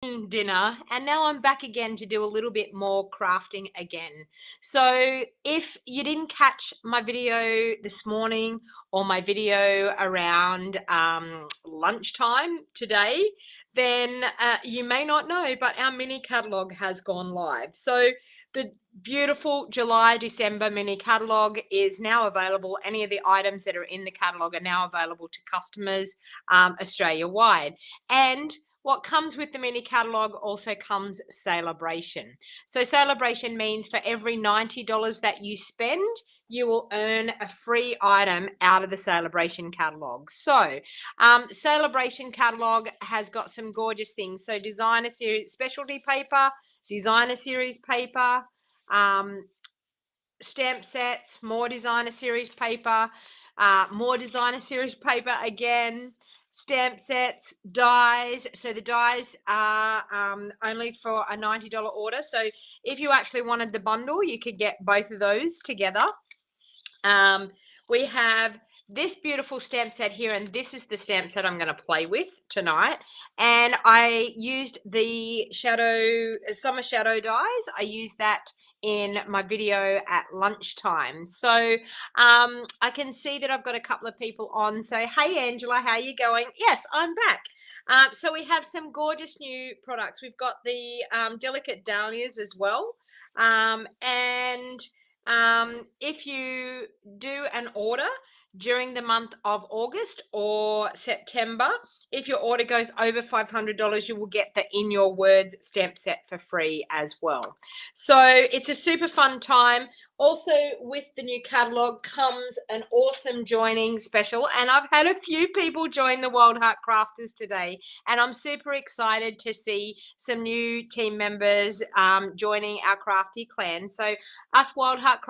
dinner, and now I'm back again to do a little bit more crafting again. So if you didn't catch my video this morning or my video around lunchtime today, then you may not know, but our mini catalog has gone live. So the beautiful July December mini catalog is now available. Any of the items that are in the catalog are now available to customers Australia wide. And what comes with the mini catalog also comes celebration. So celebration means for every $90 that you spend, you will earn a free item out of the celebration catalog. So celebration catalog has got some gorgeous things. So designer series specialty paper, designer series paper, stamp sets, more designer series paper, more designer series paper again, stamp sets, dies. So the dies are only for a $90 order. So if you actually wanted the bundle, you could get both of those together. We have this beautiful stamp set here, and this is the stamp set I'm going to play with tonight. And I used the summer shadow dies. I used that in my video at lunchtime. So I can see that I've got a couple of people on. So hey Angela, how are you going? Yes, I'm back. So we have some gorgeous new products. We've got the delicate dahlias as well. And if you do an order during the month of August or September, if your order goes over $500, you will get the In Your Words stamp set for free as well. So it's a super fun time. Also with the new catalog comes an awesome joining special, and I've had a few people join the Wild Heart Crafters today, and I'm super excited to see some new team members joining our crafty clan. So us Wild Heart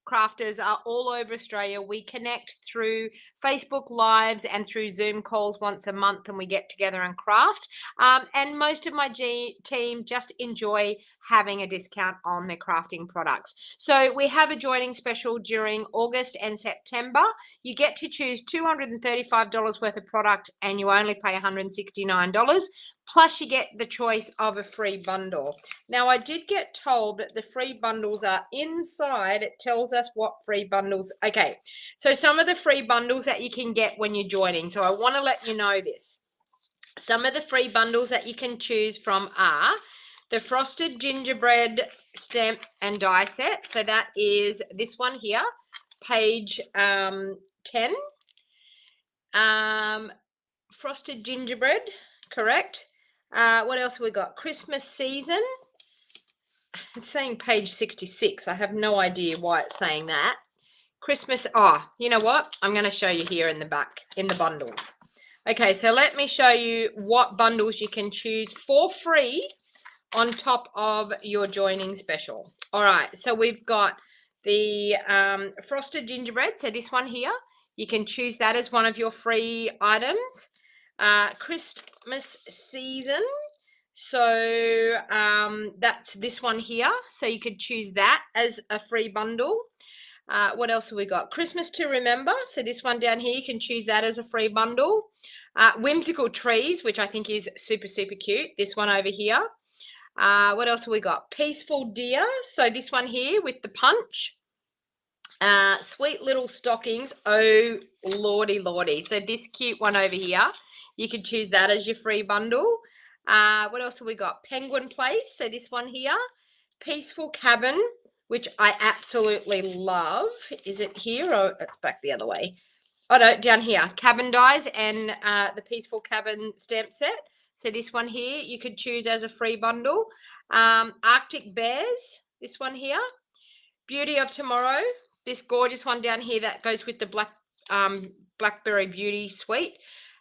Crafters are all over Australia. We connect through Facebook Lives and through Zoom calls once a month, and we get together and craft. And most of my team just enjoy having a discount on their crafting products. So we have a joining special during August and September. You get to choose $235 worth of product, and you only pay $169. Plus you get the choice of a free bundle. Now I did get told that the free bundles are inside. It tells us what free bundles. Okay, so some of the free bundles that you can get when you're joining. So I want to let you know this. Some of the free bundles that you can choose from are the frosted gingerbread stamp and die set. So that is this one here, page 10. Frosted gingerbread, correct. What else have we got? Christmas season. It's saying page 66. I have no idea why it's saying that. Christmas. Oh, you know what? I'm going to show you here in the back in the bundles. Okay, so let me show you what bundles you can choose for free on top of your joining special. All right, so we've got the frosted gingerbread. So this one here, you can choose that as one of your free items. Christmas season. So that's this one here. So you could choose that as a free bundle. What else have we got? Christmas to remember. So this one down here, you can choose that as a free bundle. Whimsical trees, which I think is super, super cute. This one over here. What else have we got? Peaceful deer. So this one here with the punch. Sweet little stockings. Oh, lordy, lordy. So this cute one over here, you could choose that as your free bundle. What else have we got? Penguin Place. So this one here. Peaceful Cabin, which I absolutely love. Is it here or it's back the other way? Oh no, down here. Cabin dies and the Peaceful Cabin stamp set. So this one here, you could choose as a free bundle. Arctic Bears, this one here. Beauty of Tomorrow, this gorgeous one down here that goes with the Blackberry Beauty Suite.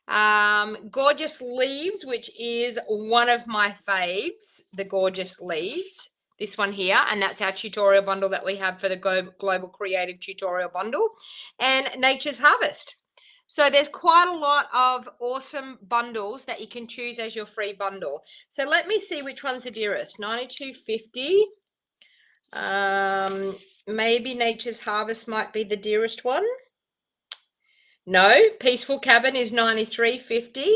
Gorgeous Leaves, which is one of my faves, the Gorgeous Leaves. This one here, and that's our tutorial bundle that we have for the Global Creative Tutorial Bundle. And Nature's Harvest. So there's quite a lot of awesome bundles that you can choose as your free bundle. So let me see which one's the dearest. $92.50. Maybe Nature's Harvest might be the dearest one. No, Peaceful Cabin is $93.50.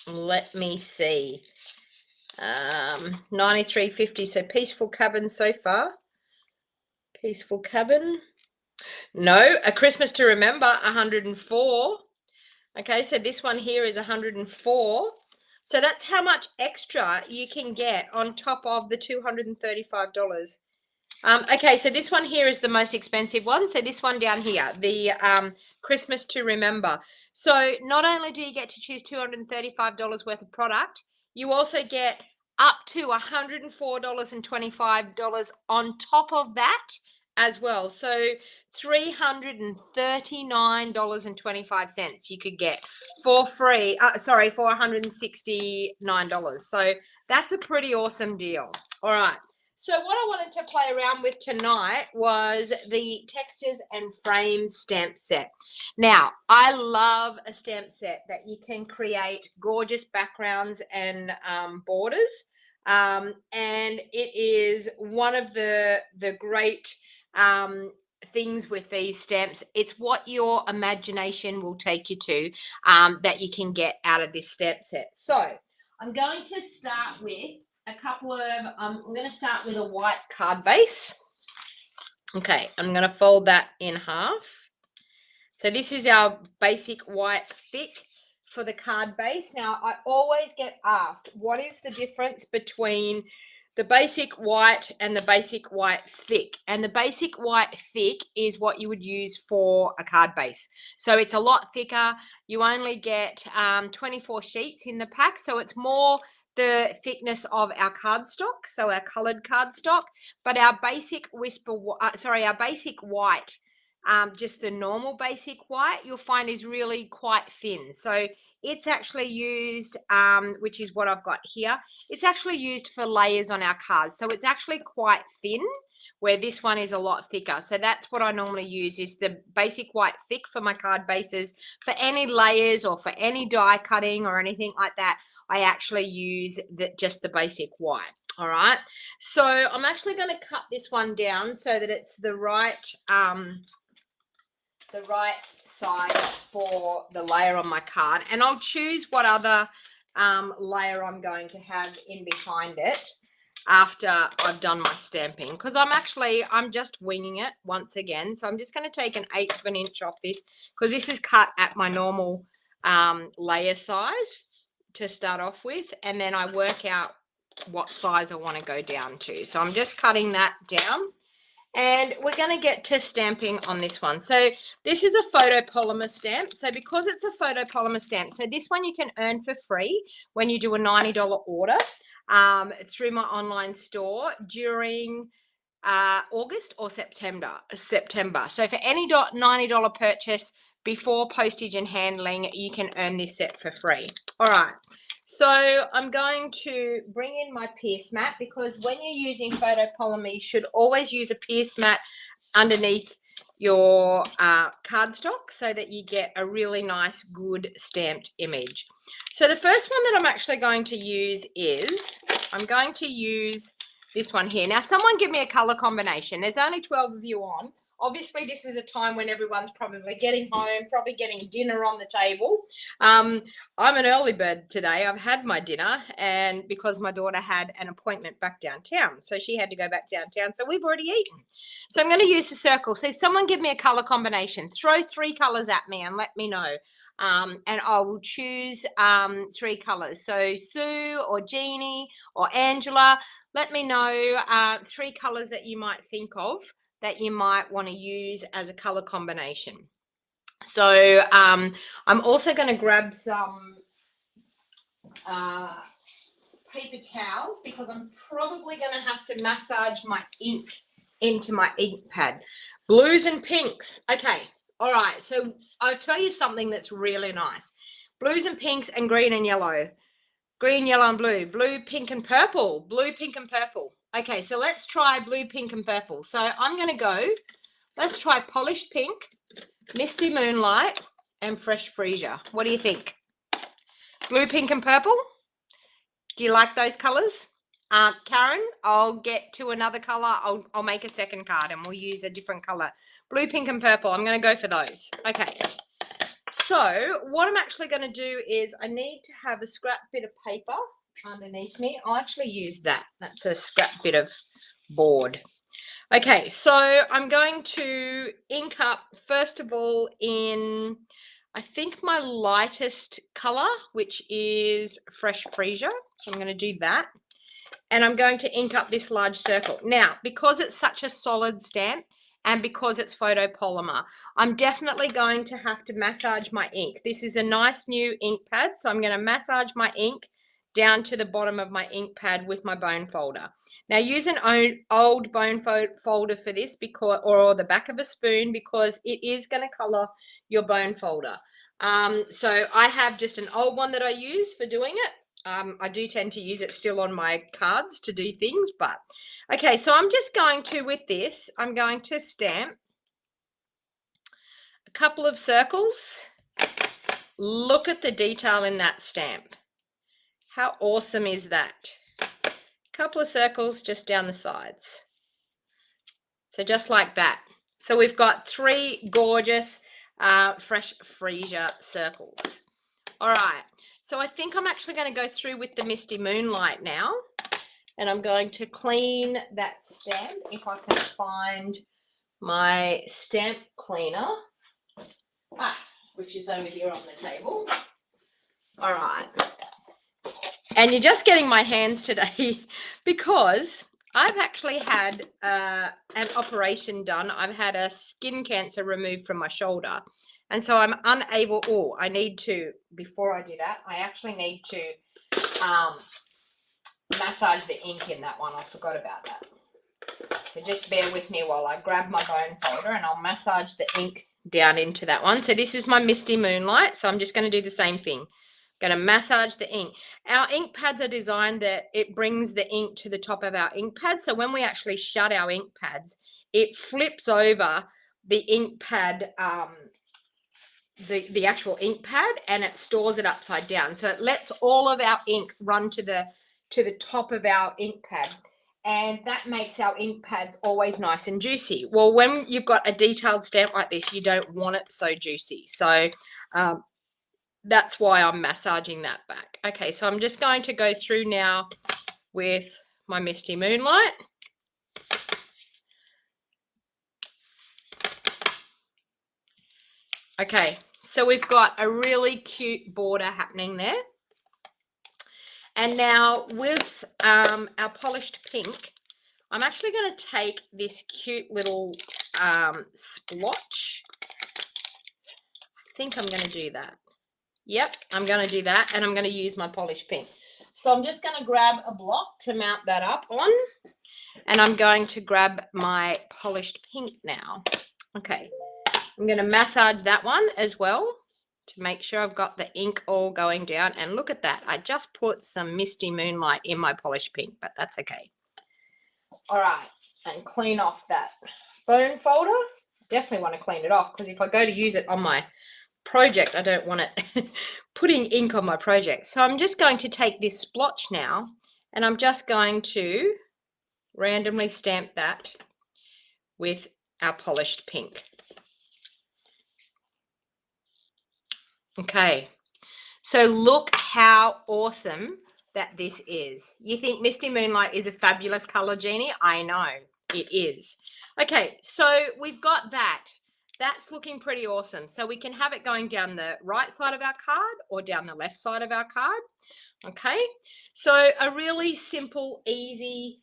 Let me see. 93.50. So Peaceful Cabin so far. Peaceful Cabin. No, A Christmas to Remember, 104. Okay, so this one here is 104. So that's how much extra you can get on top of the $235. Okay, so this one here is the most expensive one. So this one down here, the Christmas to Remember. So not only do you get to choose $235 worth of product, you also get up to $104.25 on top of that as well. So $339.25 you could get for free. Sorry, for $169. So that's a pretty awesome deal. All right. So what I wanted to play around with tonight was the Textures and Frames stamp set. Now, I love a stamp set that you can create gorgeous backgrounds and borders. And it is one of the great things with these stamps. It's what your imagination will take you to that you can get out of this stamp set. So I'm going to start with a couple of, I'm going to start with a white card base. Okay, I'm going to fold that in half. So this is our basic white thick for the card base. Now, I always get asked, what is the difference between the basic white and the basic white thick? And the basic white thick is what you would use for a card base. So it's a lot thicker. You only get 24 sheets in the pack. So it's more the thickness of our cardstock, so our colored cardstock. But our basic our basic white, just the normal basic white, you'll find is really quite thin. So it's actually used, which is what I've got here, it's actually used for layers on our cards. So it's actually quite thin, where this one is a lot thicker. So that's what I normally use, is the basic white thick for my card bases. For any layers or for any die cutting or anything like that, I actually use just the basic white. All right. So I'm actually going to cut this one down so that it's the right size for the layer on my card, and I'll choose what other layer I'm going to have in behind it after I've done my stamping, because I'm just winging it once again. So I'm just going to take 1/8 of an inch off this, because this is cut at my normal layer size to start off with, and then I work out what size I want to go down to. So I'm just cutting that down, and we're going to get to stamping on this one. So this is a photopolymer stamp. So because it's a photopolymer stamp, so this one you can earn for free when you do a $90 order through my online store during August or September. So for any $90 purchase before postage and handling, you can earn this set for free. All right. So I'm going to bring in my pierce mat, because when you're using photopolymer, you should always use a pierce mat underneath your cardstock so that you get a really nice, good stamped image. So the first one that I'm actually going to use is, I'm going to use this one here. Now, someone give me a color combination. There's only 12 of you on. Obviously, this is a time when everyone's probably getting home, probably getting dinner on the table. I'm an early bird today. I've had my dinner, and because my daughter had an appointment back downtown, so she had to go back downtown. So we've already eaten. So I'm going to use the circle. So someone give me a color combination. Throw 3 colors at me and let me know. And I will choose 3 colors. So Sue or Jeannie or Angela, let me know 3 colors that you might think of that you might want to use as a color combination. So I'm also going to grab some paper towels, because I'm probably going to have to massage my ink into my ink pad. Blues and pinks. Okay. All right. So I'll tell you something that's really nice. Blues and pinks and green and yellow. Green, yellow, and blue. Blue, pink, and purple. Blue, pink, and purple. Okay, so let's try blue, pink, and purple. So I'm going to go, let's try Polished Pink, Misty Moonlight, and Fresh Freesia. What do you think? Blue, pink, and purple? Do you like those colors? Karen, I'll get to another color. I'll make a second card and we'll use a different color. Blue, pink, and purple. I'm going to go for those. Okay. So what I'm actually going to do is I need to have a scrap bit of paper underneath me. I'll actually use that. That's a scrap bit of board. Okay, so I'm going to ink up first of all in, I think, my lightest color, which is Fresh Freesia. So I'm going to do that. And I'm going to ink up this large circle. Now, because it's such a solid stamp and because it's photopolymer, I'm definitely going to have to massage my ink. This is a nice new ink pad, so I'm going to massage my ink down to the bottom of my ink pad with my bone folder. Now, use an old bone folder for this, because, or the back of a spoon, because it is going to color your bone folder. So I have just an old one that I use for doing it. I do tend to use it still on my cards to do things, but okay, so I'm just going to, with this, I'm going to stamp a couple of circles. Look at the detail in that stamp. How awesome is that? A couple of circles just down the sides. So just like that. So we've got 3 gorgeous Fresh Freesia circles. All right. So I think I'm actually going to go through with the Misty Moonlight now, and I'm going to clean that stamp if I can find my stamp cleaner, which is over here on the table. All right. And you're just getting my hands today because I've actually had an operation done. I've had a skin cancer removed from my shoulder. And so I'm unable, I need to, before I do that, I actually need to massage the ink in that one. I forgot about that. So just bear with me while I grab my bone folder and I'll massage the ink down into that one. So this is my Misty Moonlight. So I'm just going to do the same thing. I'm going to massage the ink. Our ink pads are designed that it brings the ink to the top of our ink pad. So when we actually shut our ink pads, it flips over the ink pad, the actual ink pad, and it stores it upside down. So it lets all of our ink run to the top of our ink pad, and that makes our ink pads always nice and juicy. Well, when you've got a detailed stamp like this, you don't want it so juicy. So that's why I'm massaging that back. Okay, so I'm just going to go through now with my Misty Moonlight. Okay, so we've got a really cute border happening there. And now with our polished pink, I'm actually going to take this cute little splotch. I think I'm going to do that. Yep, I'm going to do that, and I'm going to use my polished pink. So I'm just going to grab a block to mount that up on, and I'm going to grab my polished pink now. Okay. I'm going to massage that one as well to make sure I've got the ink all going down. And look at that. I just put some Misty Moonlight in my polished pink, but that's okay. All right. And clean off that bone folder. Definitely want to clean it off, because if I go to use it on my project, I don't want it putting ink on my project. So I'm just going to take this splotch now, and I'm just going to randomly stamp that with our polished pink. Okay, so look how awesome that this is. You think Misty Moonlight is a fabulous color, Jeannie? I know, it is. Okay, so we've got that. That's looking pretty awesome. So we can have it going down the right side of our card or down the left side of our card. Okay, so a really simple, easy,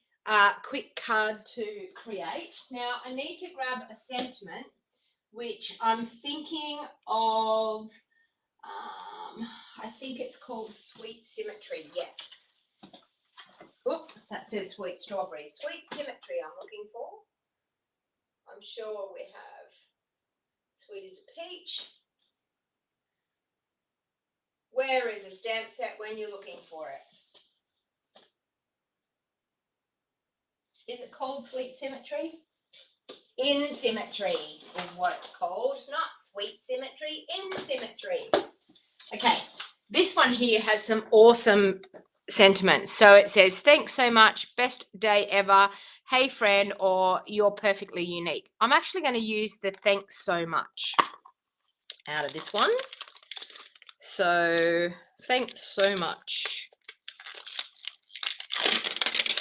quick card to create. Now, I need to grab a sentiment, which I'm thinking of. I think it's called Sweet Symmetry. Yes. Oop, that says Sweet Strawberry. Sweet Symmetry I'm looking for. I'm sure we have Sweet as a Peach. Where is a stamp set when you're looking for it? Is it called Sweet Symmetry? In Symmetry is what it's called, not Sweet Symmetry, In Symmetry. Okay, this one here has some awesome sentiments. So it says, thanks so much, best day ever, hey friend, or you're perfectly unique. I'm actually going to use the thanks so much out of this one. So thanks so much.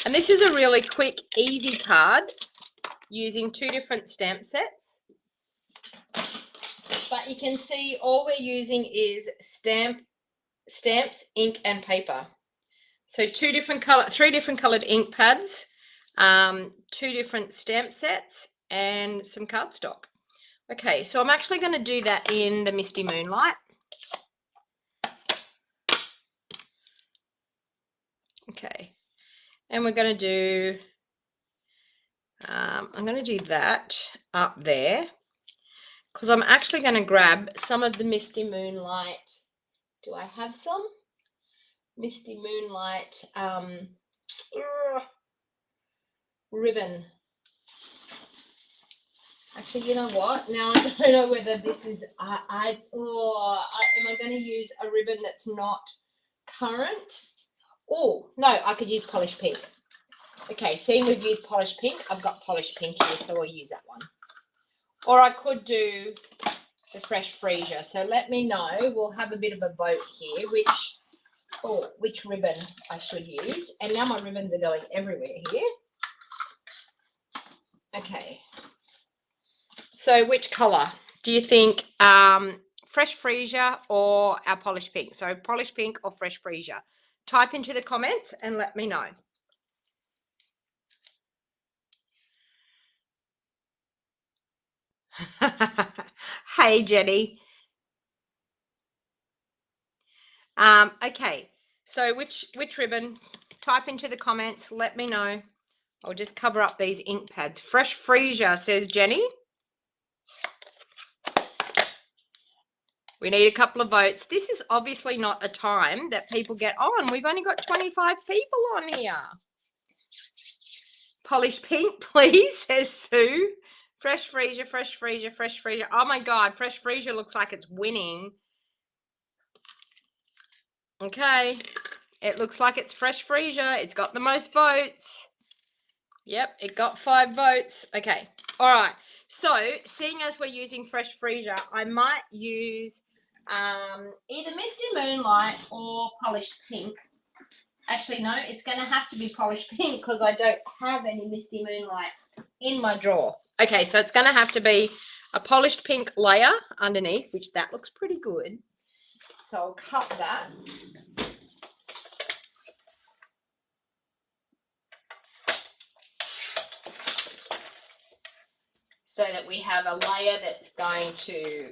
And this is a really quick, easy card using 2 different stamp sets. But you can see all we're using is stamps, ink, and paper. So 3 different colored ink pads, 2 different stamp sets, and some cardstock. Okay, so I'm actually going to do that in the Misty Moonlight. Okay, and we're going to do, I'm going to do that up there because I'm actually going to grab some of the Misty Moonlight. Do I have some? Misty Moonlight ribbon. Actually, you know what? Now I don't know whether this is, am I going to use a ribbon that's not current? Oh, no, I could use polished pink. Okay, seeing we've used polished pink, I've got polished pink here, so I'll use that one. Or I could do the fresh freesia. So let me know. We'll have a bit of a vote here, which ribbon I should use. And now my ribbons are going everywhere here. Okay. So which colour do you think? Fresh freesia or our polished pink? So polished pink or fresh freesia? Type into the comments and let me know. Hey, Jenny. Okay, so which ribbon? Type into the comments. Let me know. I'll just cover up these ink pads. Fresh freesia, says Jenny. We need a couple of votes. This is obviously not a time that people get on. We've only got 25 people on here. Polished pink, please, says Sue. Fresh freesia, fresh freesia, fresh freesia. Oh my God, fresh freesia looks like it's winning. Okay, it looks like it's fresh freesia. It's got the most votes. Yep, it got 5 votes. Okay, all right. So, seeing as we're using fresh freesia, I might use either Misty Moonlight or polished pink. Actually, no, it's going to have to be polished pink because I don't have any Misty Moonlight in my drawer. Okay, so it's going to have to be a polished pink layer underneath, which that looks pretty good. So I'll cut that. So that we have a layer that's going to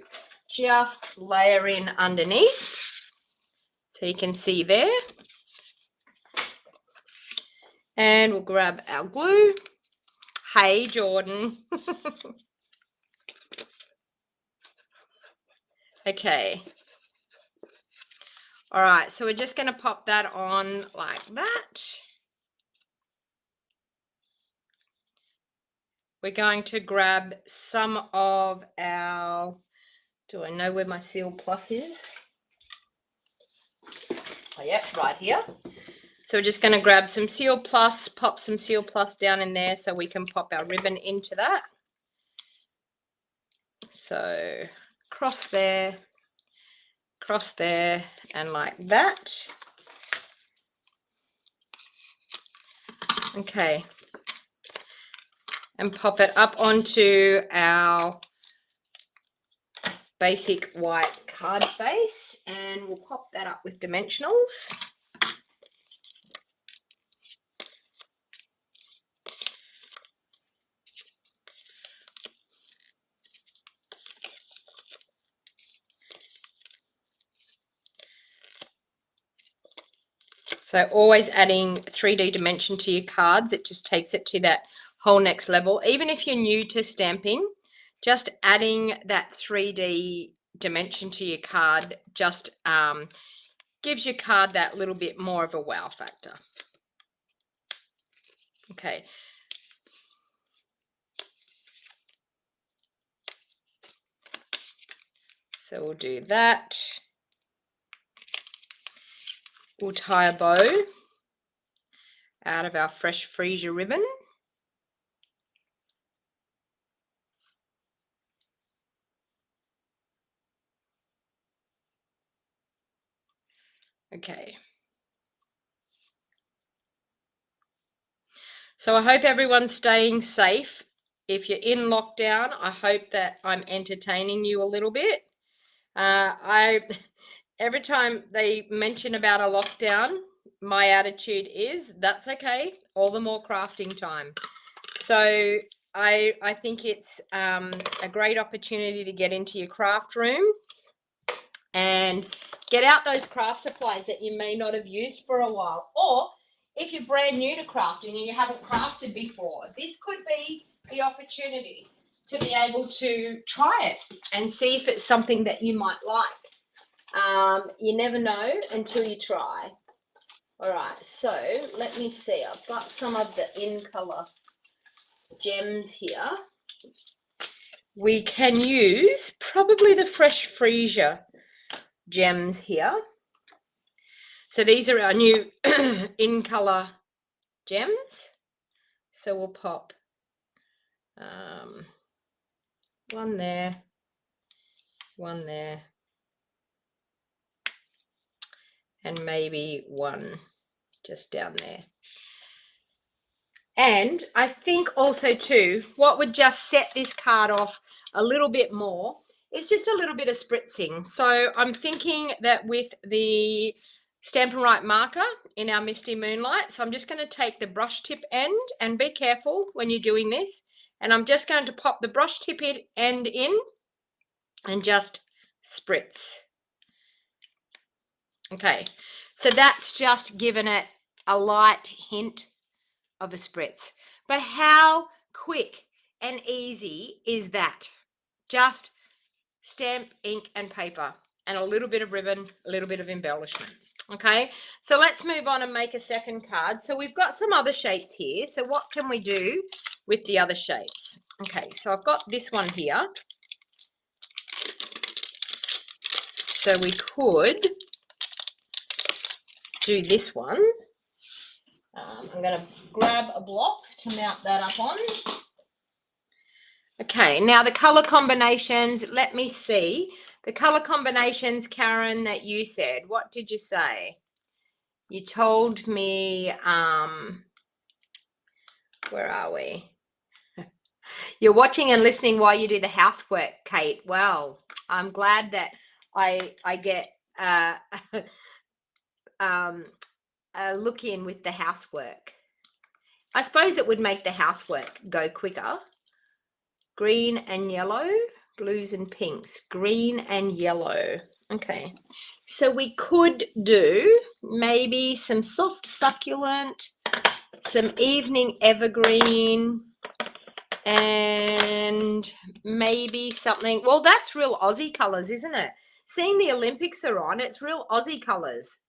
just layer in underneath. So you can see there. And we'll grab our glue. Hey, Jordan. Okay. All right, so we're just going to pop that on like that. We're going to grab some of our, do I know where my Seal Plus is? Oh, yep, right here. So we're just going to grab some Seal Plus, pop some Seal Plus down in there so we can pop our ribbon into that. So cross there, and like that. Okay. And pop it up onto our basic white card base, and we'll pop that up with dimensionals. So always adding 3D dimension to your cards, it just takes it to that whole next level. Even if you're new to stamping, just adding that 3D dimension to your card just gives your card that little bit more of a wow factor. Okay. So we'll do that. We'll tie a bow out of our fresh freesia ribbon. Okay. So I hope everyone's staying safe. If you're in lockdown, I hope that I'm entertaining you a little bit. Every time they mention about a lockdown, my attitude is that's okay, all the more crafting time. So I think it's a great opportunity to get into your craft room and get out those craft supplies that you may not have used for a while. Or if you're brand new to crafting and you haven't crafted before, this could be the opportunity to be able to try it and see if it's something that you might like. You never know until you try. All right, so let me see. I've got some of the in color gems here. We can use probably the Fresh Freesia gems here. So these are our new in color gems. So we'll pop one there, and maybe one just down there. And I think also too, what would just set this card off a little bit more is just a little bit of spritzing. So I'm thinking that with the Stampin' Right marker in our Misty Moonlight, so I'm just going to take the brush tip end, and be careful when you're doing this, and I'm just going to pop the brush tip end in and just spritz. Okay, so that's just given it a light hint of a spritz. But how quick and easy is that? Just stamp, ink, and paper, and a little bit of ribbon, a little bit of embellishment. Okay, so let's move on and make a second card. So we've got some other shapes here. So what can we do with the other shapes? Okay, so I've got this one here. So we could do this one. I'm going to grab a block to mount that up on. Okay, now the color combinations, let me see. The color combinations, Karen, that you said, what did you say? You told me, where are we? You're watching and listening while you do the housework, Kate. Well, I'm glad that I get a look in with the housework. I suppose it would make the housework go quicker. Green and yellow, blues and pinks, green and yellow. Okay, so we could do maybe some soft succulent, some evening evergreen, and maybe something. Well, that's real Aussie colors, isn't it? Seeing the Olympics are on, it's real Aussie colors.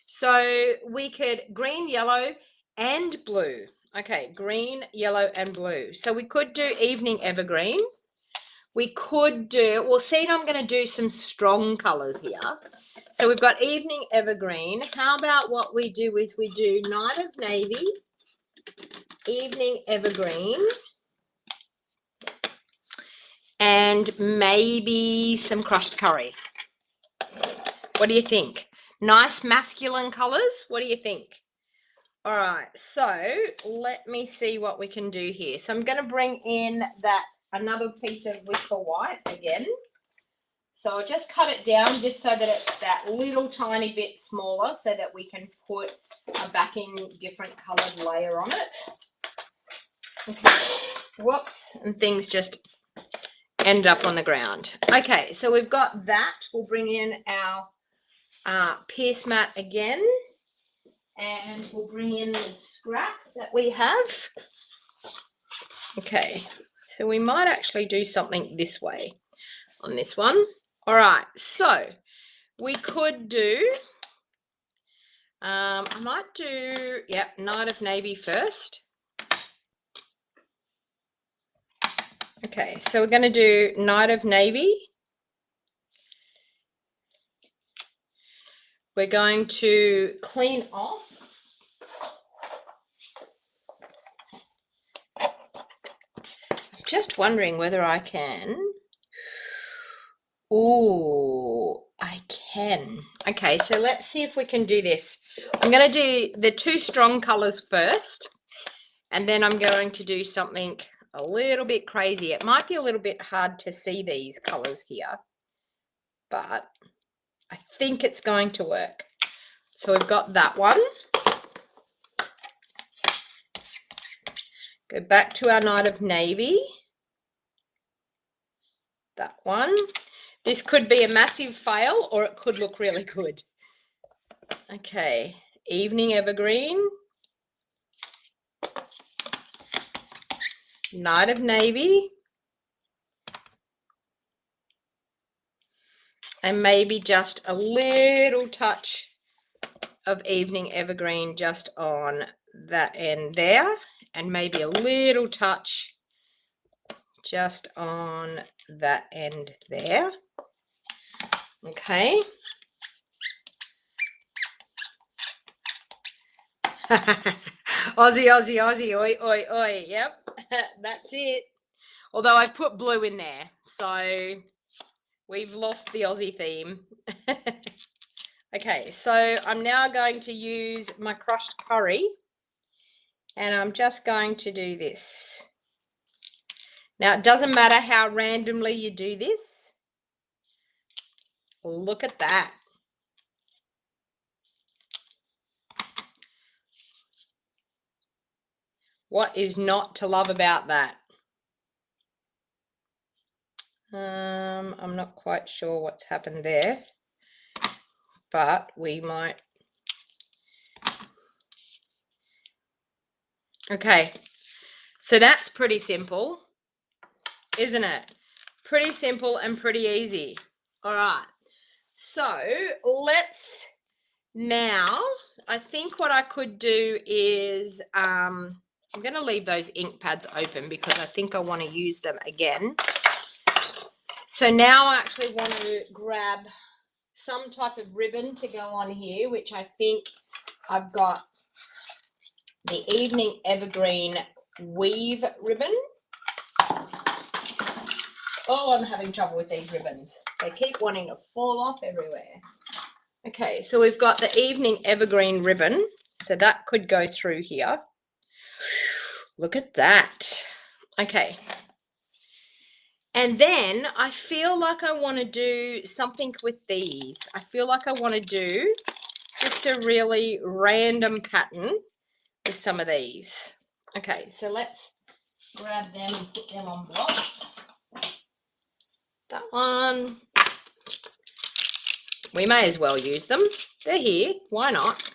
So we could green, yellow, and blue. Okay, green, yellow, and blue. So we could do evening evergreen. We could do, well, see, I'm going to do some strong colors here. So we've got evening evergreen. How about what we do is we do night of navy, evening evergreen, and maybe some crushed curry. What do you think? Nice masculine colors. What do you think? All right, so let me see what we can do here. So I'm going to bring in that another piece of Whisper White again. So I'll just cut it down just so that it's that little tiny bit smaller so that we can put a backing different coloured layer on it. Okay, whoops, and things just end up on the ground. Okay, so we've got that. We'll bring in our pierce mat again. And we'll bring in the scrap that we have. Okay, so we might actually do something this way on this one. All right, so we could do, I might do, yep, Night of Navy first. Okay, so we're going to do Night of Navy. We're going to clean off. Just wondering whether I can. Oh, I pen. Okay, so let's see if we can do this. I'm going to do the two strong colors first, and then I'm going to do something a little bit crazy. It might be a little bit hard to see these colors here, but I think it's going to work. So we've got that one. Go back to our Night of Navy. That one. This could be a massive fail, or it could look really good. Okay, Evening Evergreen. Night of Navy. And maybe just a little touch of Evening Evergreen just on that end there. And maybe a little touch just on that end there. Okay. Aussie, Aussie, Aussie, oi, oi, oi. Yep, that's it. Although I've put blue in there, so we've lost the Aussie theme. Okay, so I'm now going to use my crushed curry, and I'm just going to do this. Now, it doesn't matter how randomly you do this. Look at that. What is not to love about that? I'm not quite sure what's happened there, but we might. Okay, so that's pretty simple, isn't it? Pretty simple and pretty easy. All right, so let's now, I think what I could do is, I'm going to leave those ink pads open because I think I want to use them again. So now I actually want to grab some type of ribbon to go on here, which I think I've got the Evening Evergreen weave ribbon. Oh, I'm having trouble with these ribbons. They keep wanting to fall off everywhere. Okay, so we've got the Evening Evergreen ribbon. So that could go through here. Look at that. Okay. And then I feel like I want to do something with these. I feel like I want to do just a really random pattern with some of these. Okay, so let's grab them and put them on blocks. That one. We may as well use them. They're here. Why not?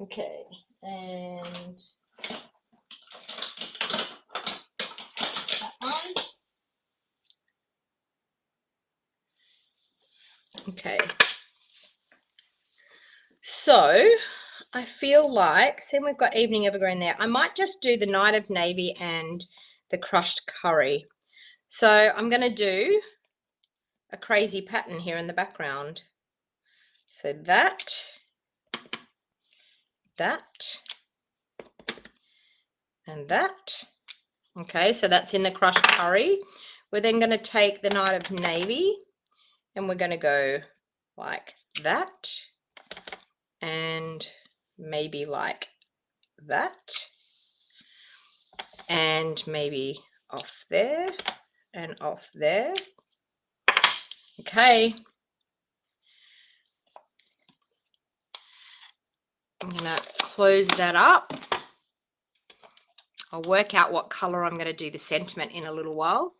Okay, and that one. Okay. So I feel like, see, we've got Evening Evergreen there. I might just do the Night of Navy and the crushed curry. So I'm going to do a crazy pattern here in the background. So that, and that. Okay, so that's in the crushed curry. We're then going to take the Night of Navy and we're going to go like that and maybe like that and maybe off there and off there. Okay. I'm going to close that up. I'll work out what color I'm going to do the sentiment in a little while.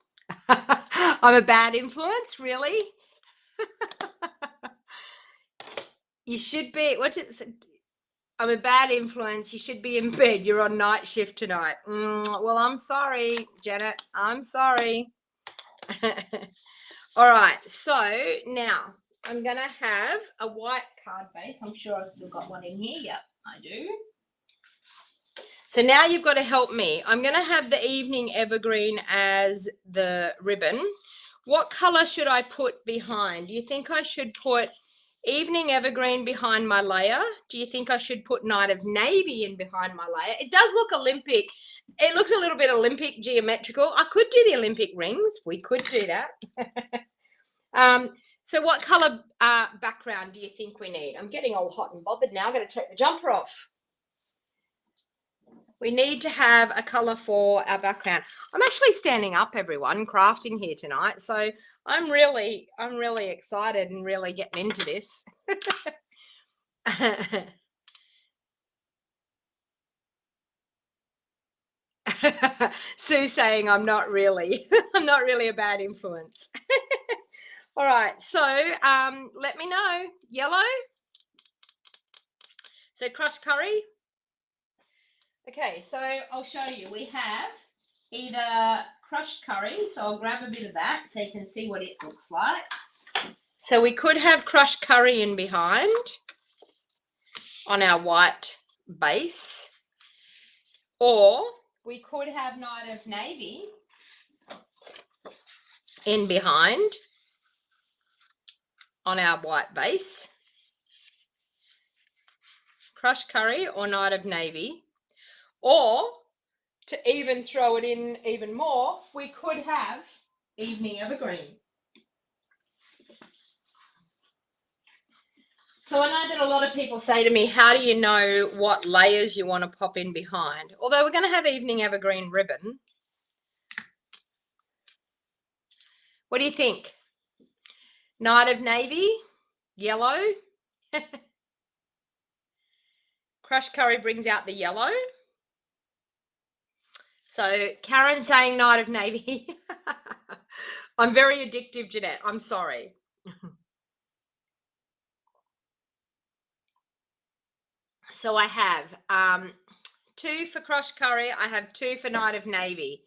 I'm a bad influence, really? You should be, I'm a bad influence. You should be in bed. You're on night shift tonight. Well, I'm sorry, Janet. I'm sorry. All right. So now I'm going to have a white card base. I'm sure I've still got one in here. Yep, I do. So now you've got to help me. I'm going to have the Evening Evergreen as the ribbon. What color should I put behind? Do you think I should put Evening Evergreen behind my layer? Do you think I should put Night of Navy in behind my layer? It does look Olympic. It looks a little bit Olympic geometrical. I could do the Olympic rings. We could do that. So what color background do you think we need? I'm getting all hot and bothered now. I'm going to take the jumper off. We need to have a color for our background. I'm actually standing up, everyone, crafting here tonight. So I'm really excited and really getting into this. Sue saying I'm not really a bad influence. All right, so let me know. Yellow. So crushed curry. Okay, so I'll show you. We have either crushed curry, so I'll grab a bit of that so you can see what it looks like. So we could have crushed curry in behind on our white base, or we could have Night of Navy in behind on our white base. Crushed curry or Night of Navy. Or to even throw it in even more, we could have Evening Evergreen. So I know that a lot of people say to me, how do you know what layers you want to pop in behind? Although we're going to have Evening Evergreen ribbon. What do you think? Night of Navy, yellow. Crushed curry brings out the yellow. So Karen saying Night of Navy. I'm very addictive, Jeanette. I'm sorry. So I have 2 for crushed curry. I have 2 for Night of Navy.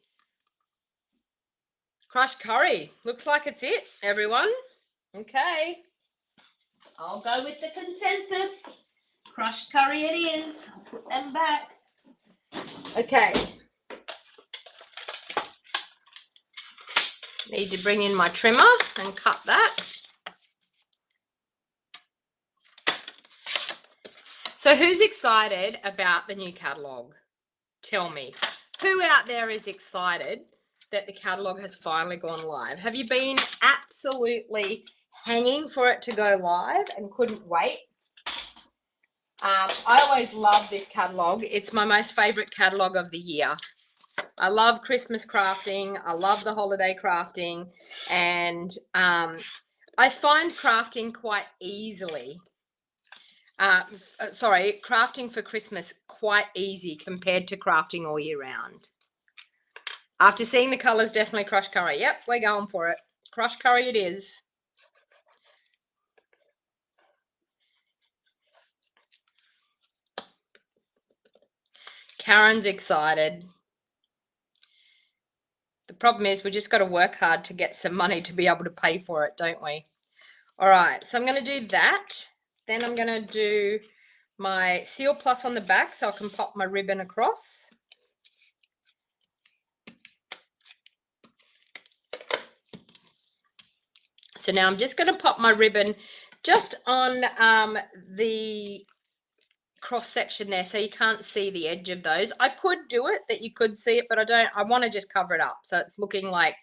Crushed curry. Looks like it's it, everyone. Okay. I'll go with the consensus. Crushed curry it is. I'll put them back. Okay. Need to bring in my trimmer and cut that. So who's excited about the new catalogue? Tell me. Who out there is excited that the catalogue has finally gone live? Have you been absolutely hanging for it to go live and couldn't wait? I always love this catalogue. It's my most favourite catalogue of the year. I love Christmas crafting. I love the holiday crafting. And I find crafting quite easily. Crafting for Christmas quite easy compared to crafting all year round. After seeing the colours, definitely crushed curry. Yep, we're going for it. Crushed curry it is. Karen's excited. The problem is we just got to work hard to get some money to be able to pay for it, don't we? All right, so I'm going to do that. Then I'm going to do my Seal Plus on the back so I can pop my ribbon across. So now I'm just going to pop my ribbon just on the cross section there so you can't see the edge of those. I could do it that you could see it, but I don't. I want to just cover it up so it's looking like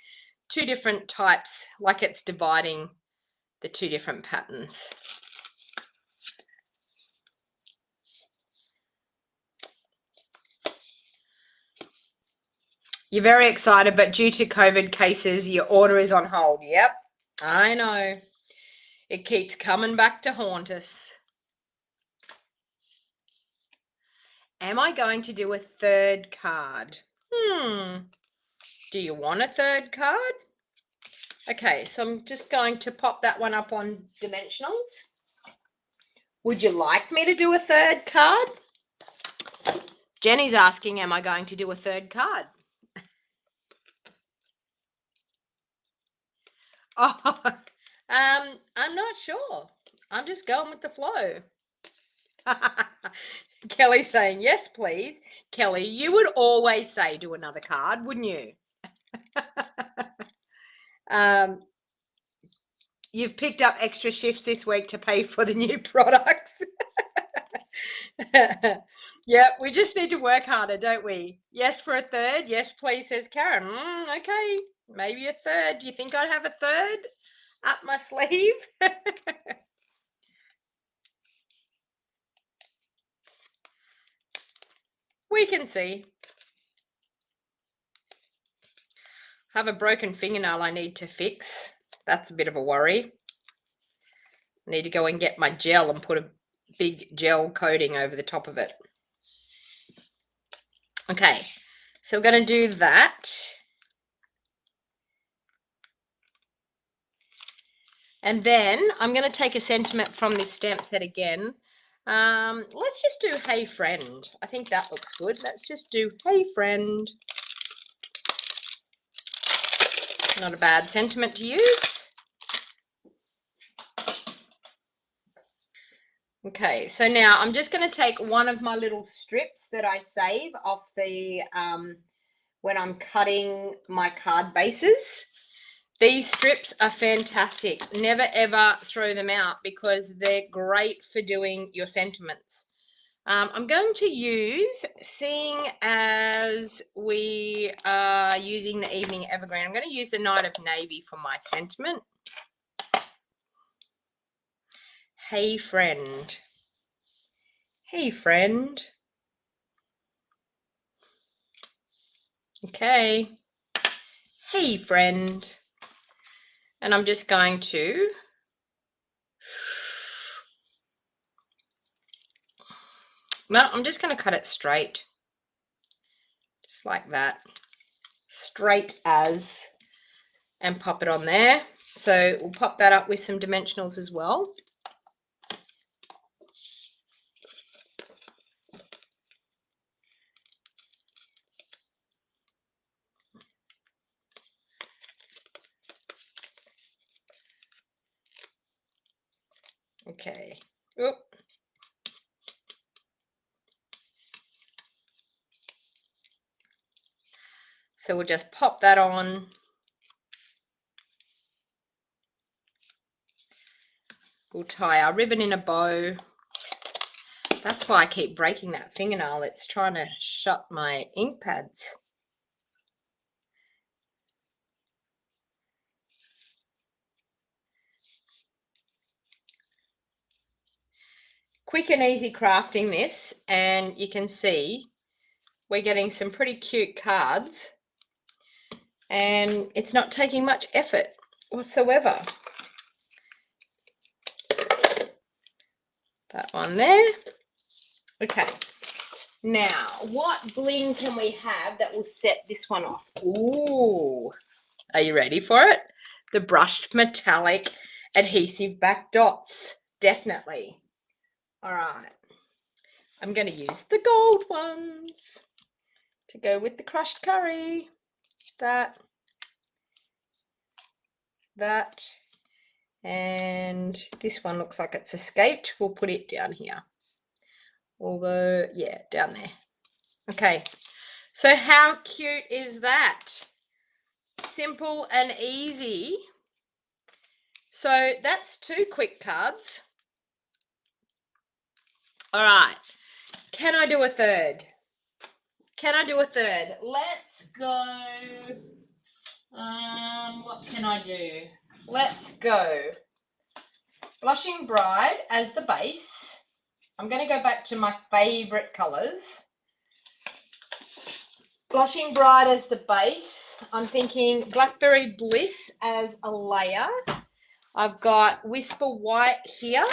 2 different types, like it's dividing the 2 different patterns. You're very excited, but due to COVID cases, your order is on hold. Yep, I know. It keeps coming back to haunt us. Am I going to do a 3rd card? Do you want a 3rd card? Okay, so I'm just going to pop that one up on dimensionals. Would you like me to do a 3rd card? Jenny's asking, am I going to do a 3rd card? Oh, I'm not sure. I'm just going with the flow. Kelly saying, yes, please. Kelly, you would always say do another card, wouldn't you? You've picked up extra shifts this week to pay for the new products. Yep, we just need to work harder, don't we? Yes, for a 3rd. Yes, please, says Karen. Okay, maybe a 3rd. Do you think I'd have a 3rd? up my sleeve. We can see. I have a broken fingernail I need to fix. That's a bit of a worry. I need to go and get my gel and put a big gel coating over the top of it. Okay, so we're going to do that. And then I'm going to take a sentiment from this stamp set again. Let's just do Hey Friend. I think that looks good. Let's just do Hey Friend. Not a bad sentiment to use. Okay, so now I'm just going to take one of my little strips that I save off the when I'm cutting my card bases. These strips are fantastic. Never ever throw them out because they're great for doing your sentiments. I'm going to use, seeing as we are using the Evening Evergreen, I'm going to use the Night of Navy for my sentiment. Hey friend. Hey friend. Okay. Hey friend. And I'm just going to I'm just going to cut it straight. Just like that. Straight as. And pop it on there. So we'll pop that up with some dimensionals as well. Okay. Oop. So we'll just pop that on. We'll tie our ribbon in a bow. That's why I keep breaking that fingernail. It's trying to shut my ink pads. Quick and easy crafting this, and you can see we're getting some pretty cute cards, and it's not taking much effort whatsoever. That one there. Okay. Now, what bling can we have that will set this one off? Ooh. Are you ready for it? The brushed metallic adhesive back dots. Definitely. All right. I'm going to use the gold ones to go with the crushed curry. That. And this one looks like it's escaped. We'll put it down here. Although, yeah, down there. Okay. So how cute is that? Simple and easy. So that's 2 quick cards. All right. Can I do a third? Can I do a third? Let's go. What can I do? Let's go. Blushing Bride as the base. I'm going to go back to my favorite colors. Blushing Bride as the base. I'm thinking Blackberry Bliss as a layer. I've got Whisper White here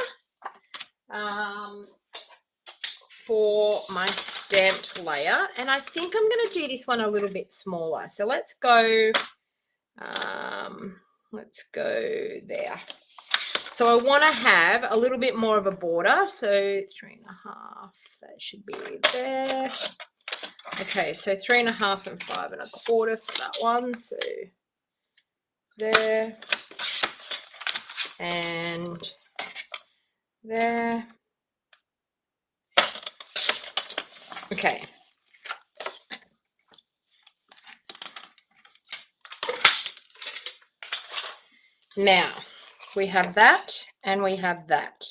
for my stamped layer. And I think I'm going to do this one a little bit smaller. So let's go there. So I want to have a little bit more of a border. So 3.5, that should be there. Okay, so 3.5 and 5.25 for that one. So there and there. Okay. Now we have that and we have that.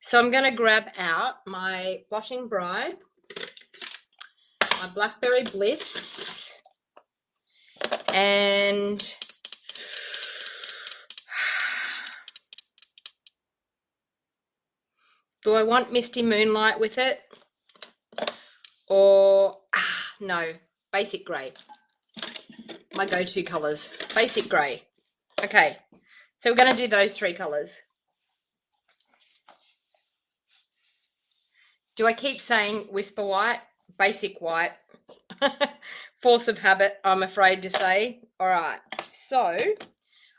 So I'm going to grab out my Blushing Bride, my Blackberry Bliss, and Do I want Misty Moonlight with it? Or, no, basic grey. My go-to colours, basic grey. Okay, so we're going to do those 3 colours. Do I keep saying Whisper White, basic white, force of habit, I'm afraid to say. All right, so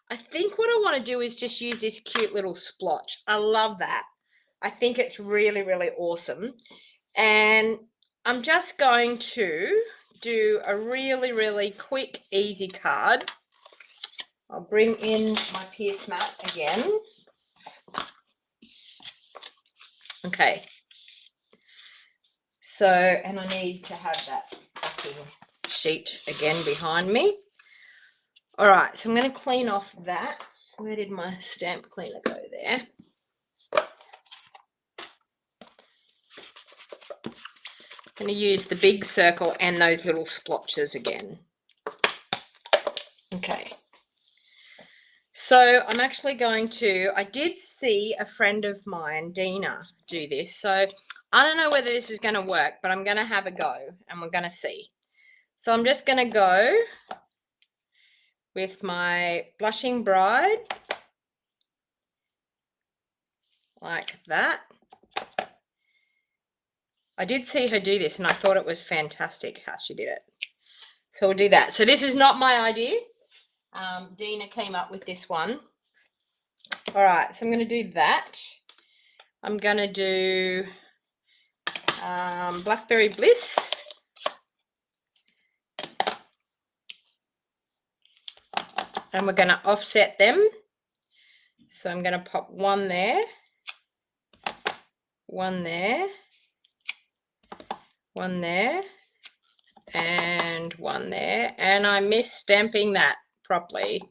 I think what I want to do is just use this cute little splotch. I love that. I think it's really, really awesome. And I'm just going to do a really, really quick, easy card. I'll bring in my Pierce mat again. Okay. So, and I need to have that backing sheet again behind me. All right, so I'm going to clean off that. Where did my stamp cleaner go there? I'm going to use the big circle and those little splotches again. Okay. So I'm actually going to, I did see a friend of mine, Donna, do this. So I don't know whether this is going to work, but I'm going to have a go and we're going to see. So I'm just going to go with my Blushing Bride, like that. I did see her do this and I thought it was fantastic how she did it. So we'll do that. So this is not my idea. Donna came up with this one. All right, so I'm going to do that. I'm going to do Blackberry Bliss. And we're going to offset them. So I'm going to pop one there, one there, one there, and one there. And I missed stamping that properly.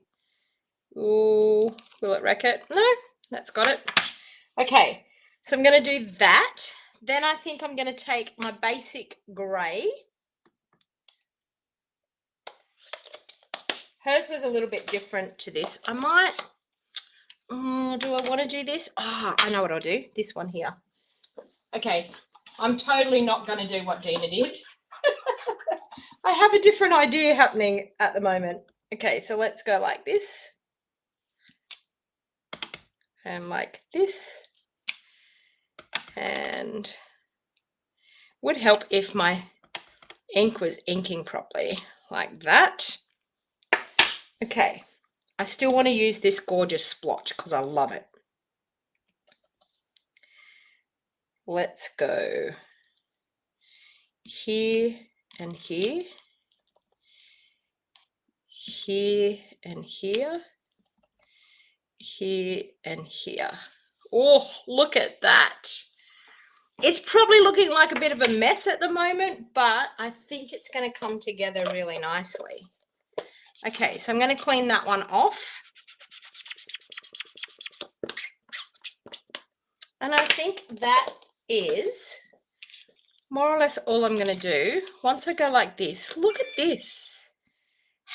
Ooh, will it wreck it? No, that's got it. Okay, so I'm going to do that. Then I think I'm going to take my basic grey. Hers was a little bit different to this. I might, do I want to do this? Oh, I know what I'll do. This one here. Okay, I'm totally not going to do what Donna did. I have a different idea happening at the moment. Okay, so let's go like this. And like this. And would help if my ink was inking properly, like that. Okay, I still want to use this gorgeous splotch because I love it. Let's go here and here, here and here, here and here. Oh, look at that. It's probably looking like a bit of a mess at the moment, but I think it's going to come together really nicely. Okay, so I'm going to clean that one off. And I think that is more or less all I'm going to do. Once I go like this, look at this.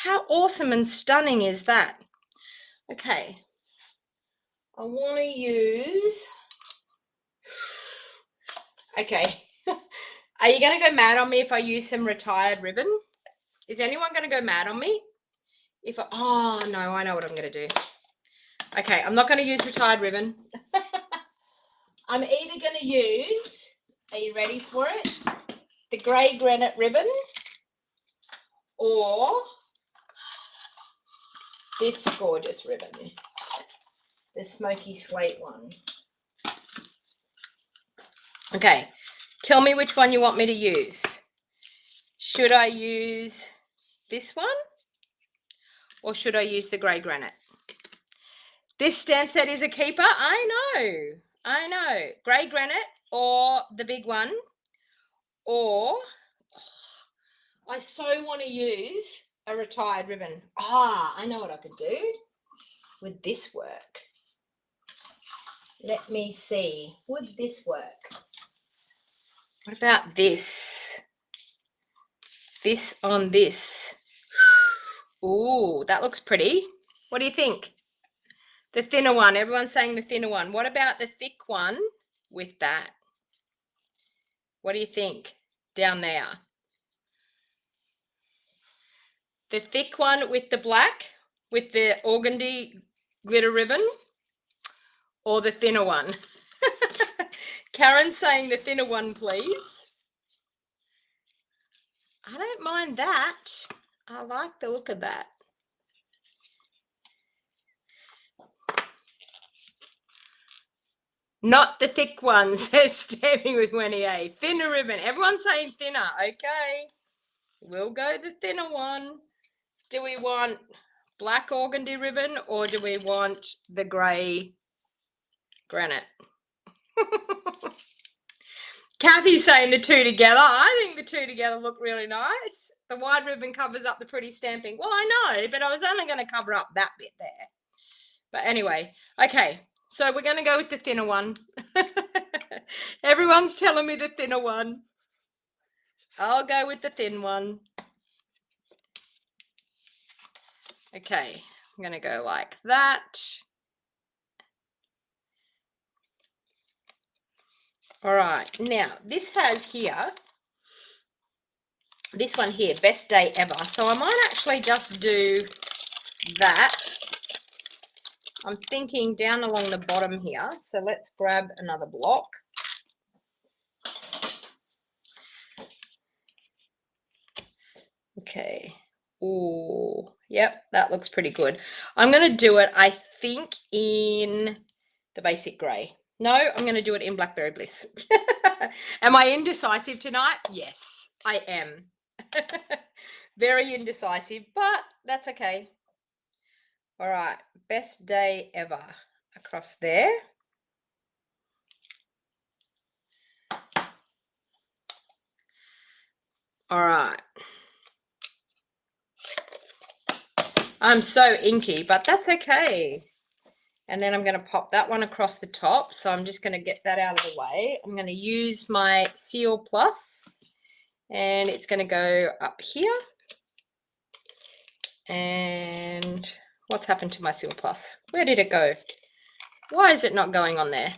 How awesome and stunning is that? Okay, I want to use... Okay, are you going to go mad on me if I use some retired ribbon? Is anyone going to go mad on me? Oh, no, I know what I'm going to do. Okay, I'm not going to use retired ribbon. I'm either going to use, are you ready for it? The grey granite ribbon or this gorgeous ribbon, the smoky slate one. Okay, tell me which one you want me to use. Should I use this one or should I use the grey granite? This stamp set is a keeper. I know. Grey granite or the big one, or I so want to use a retired ribbon. I know what I could do. Would this work? Let me see. Would this work? What about this? This on this. Ooh, that looks pretty. What do you think? The thinner one. Everyone's saying the thinner one. What about the thick one with that? What do you think down there? The thick one with the black, with the organdy glitter ribbon, or the thinner one? Karen's saying the thinner one, please. I don't mind that. I like the look of that. Not the thick one, says Stamping with Winnie A. Thinner ribbon. Everyone's saying thinner. Okay. We'll go the thinner one. Do we want black organdy ribbon or do we want the grey granite? Kathy's saying the two together. I think the two together look really nice. The wide ribbon covers up the pretty stamping. Well, I know, but I was only going to cover up that bit there. But anyway, okay. So we're going to go with the thinner one. Everyone's telling me the thinner one. I'll go with the thin one. Okay, I'm going to go like that. All right, now this has here, this one here, best day ever. So I might actually just do that. I'm thinking down along the bottom here. So let's grab another block. Okay. Oh, yep, that looks pretty good. I'm going to do it, I think, in the basic grey. No, I'm going to do it in Blackberry Bliss. Am I indecisive tonight? Yes, I am. Very indecisive, but that's okay. All right, best day ever across there. All right. I'm so inky, but that's okay. And then I'm going to pop that one across the top. So I'm just going to get that out of the way. I'm going to use my Seal Plus and it's going to go up here. And what's happened to my Seal Plus? Where did it go? Why is it not going on there?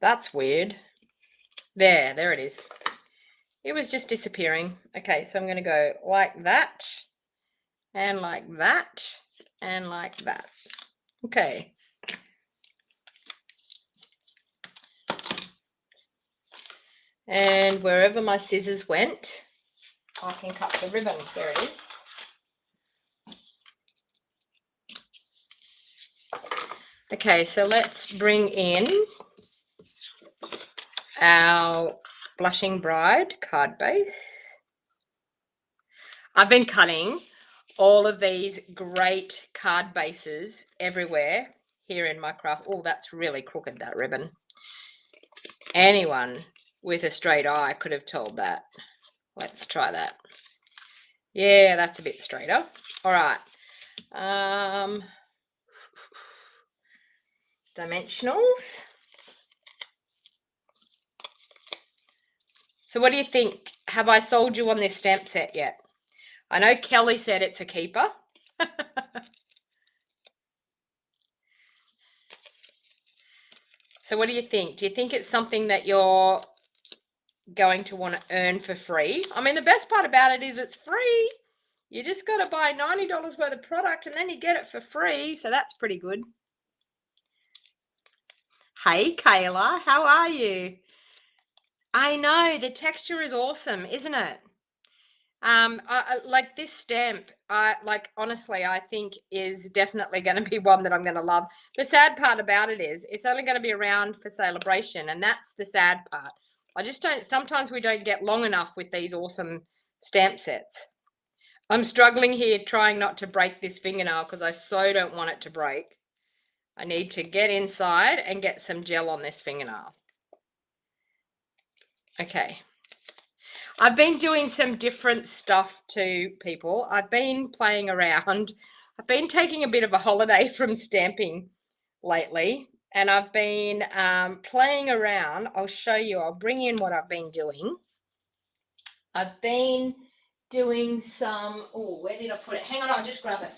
That's weird. There it is. It was just disappearing. Okay, so I'm going to go like that. And like that, and like that. Okay. And wherever my scissors went, I can cut the ribbon. There it is. Okay, so let's bring in our Blushing Bride card base. I've been cutting all of these great card bases everywhere here in my craft. Oh, that's really crooked, that ribbon. Anyone with a straight eye could have told that. Let's try that. Yeah, that's a bit straighter. All right. Dimensionals. So what do you think? Have I sold you on this stamp set yet? I know Kelly said it's a keeper. So what do you think? Do you think it's something that you're going to want to earn for free? I mean, the best part about it is it's free. You just got to buy $90 worth of product and then you get it for free. So that's pretty good. Hey, Kayla, how are you? I know, the texture is awesome, isn't it? I like this stamp. Honestly, I think is definitely going to be one that I'm going to love. The sad part about it is it's only going to be around for celebration, and that's the sad part. I just don't. Sometimes we don't get long enough with these awesome stamp sets. I'm struggling here, trying not to break this fingernail because I so don't want it to break. I need to get inside and get some gel on this fingernail. Okay. I've been doing some different stuff to people. I've been playing around. I've been taking a bit of a holiday from stamping lately, and I've been playing around. I'll show you. I'll bring in what I've been doing. I've been doing some, oh, where did I put it? Hang on, I'll just grab it.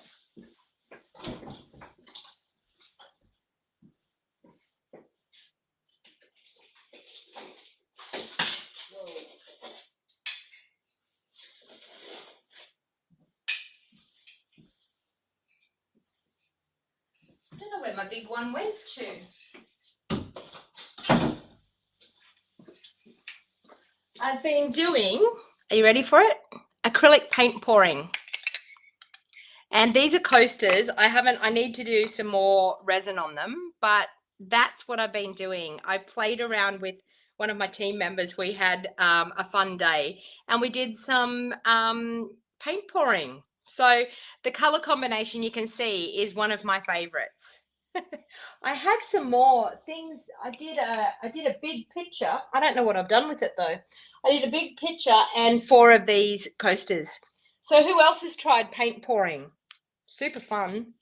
big one went to. I've been doing, are you ready for it? Acrylic paint pouring. And these are coasters. I need to do some more resin on them, but that's what I've been doing. I played around with one of my team members. We had a fun day and we did some paint pouring. So the color combination you can see is one of my favorites. I have some more things. I did a big picture. I don't know what I've done with it though. I did a big picture and 4 of these coasters. So who else has tried paint pouring? Super fun.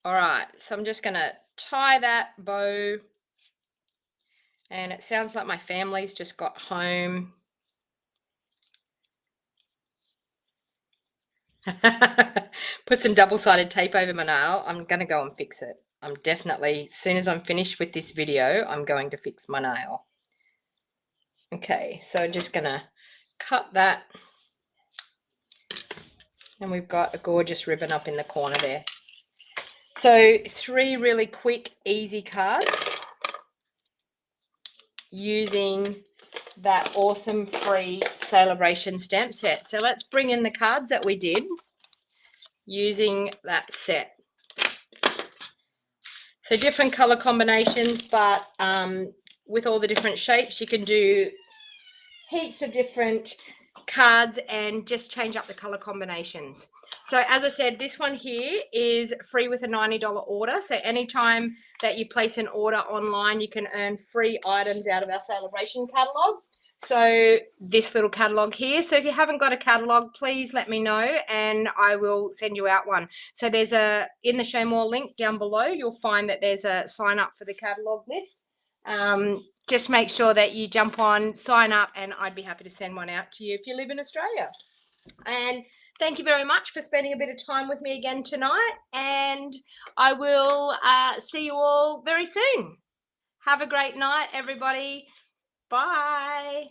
All right, so I'm just gonna tie that bow. And it sounds like my family's just got home. Put some double-sided tape over my nail. I'm gonna go and fix it. I'm definitely, as soon as I'm finished with this video, I'm going to fix my nail. Okay, so just gonna cut that. And we've got a gorgeous ribbon up in the corner there. So 3 really quick, easy cards using that awesome free celebration stamp set. So let's bring in the cards that we did using that set. So different color combinations, but with all the different shapes, you can do heaps of different cards and just change up the color combinations. So as I said, this one here is free with a $90 order. So anytime that you place an order online, you can earn free items out of our celebration catalog. So this little catalog here. So if you haven't got a catalog, please let me know and I will send you out one. So there's in the show more link down below, you'll find that there's a sign up for the catalog list. Just make sure that you jump on, sign up, and I'd be happy to send one out to you if you live in Australia. And thank you very much for spending a bit of time with me again tonight. And I will see you all very soon. Have a great night, everybody. Bye.